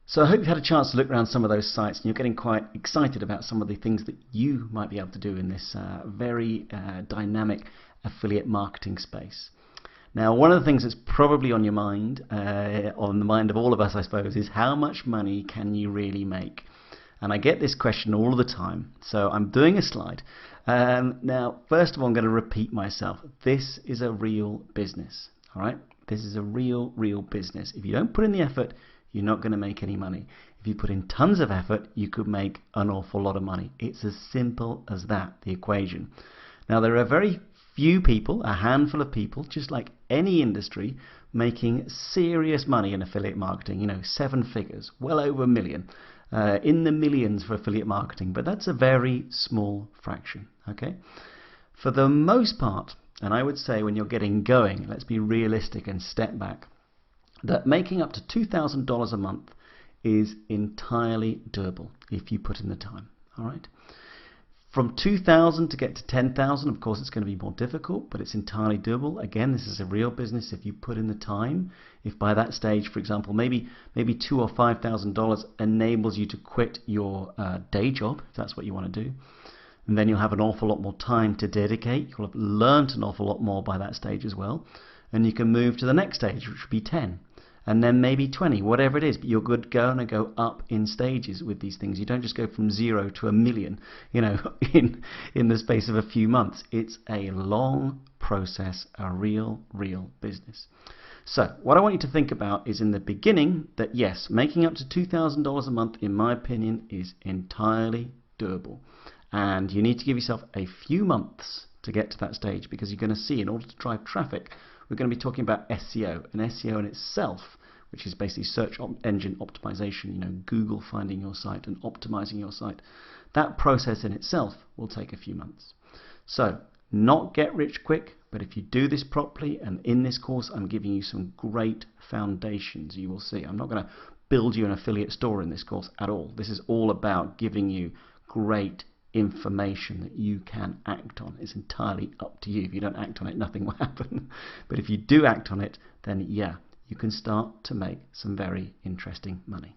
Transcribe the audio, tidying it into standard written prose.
So I hope you've had a chance to look around some of those sites and you're getting quite excited about some of the things that you might be able to do in this very dynamic affiliate marketing space. Now, one of the things that's probably on your mind, on the mind of all of us I suppose, is how much money can you really make? And I get this question all the time, so I'm doing a slide. Now, first of all, I'm going to repeat myself. This is a real business, all right? This is a real business. If you don't put in the effort, you're not going to make any money. If you put in tons of effort, you could make an awful lot of money. It's as simple as that, the equation. Now, there are very few people, a handful of people, just like any industry, making serious money in affiliate marketing, 7 figures, well over $1 million, in the millions for affiliate marketing, but that's a very small fraction, okay? For the most part, and I would say when you're getting going, let's be realistic and step back, that making up to $2,000 a month is entirely doable if you put in the time. All right. From 2,000 to get to 10,000, of course, it's going to be more difficult, but it's entirely doable. Again, this is a real business if you put in the time. If by that stage, for example, maybe $2,000 or $5,000 enables you to quit your day job, if that's what you want to do, and then you'll have an awful lot more time to dedicate. You'll have learned an awful lot more by that stage as well, and you can move to the next stage, which would be 10. And then maybe 20, whatever it is, but you're going to go up in stages with these things. You don't just go from 0 to $1 million, in the space of a few months. It's a long process, a real business. So what I want you to think about is in the beginning that yes, making up to $2,000 a month, in my opinion, is entirely doable. And you need to give yourself a few months to get to that stage, because you're going to see, in order to drive traffic, we're going to be talking about SEO, and SEO in itself, which is basically search engine optimization, Google finding your site and optimizing your site. That process in itself will take a few months. So, not get rich quick, but if you do this properly, and in this course I'm giving you some great foundations, you will see. I'm not going to build you an affiliate store in this course at all. This is all about giving you great information that you can act on. It's entirely up to you. If you don't act on it, nothing will happen. But if you do act on it, then yeah, you can start to make some very interesting money.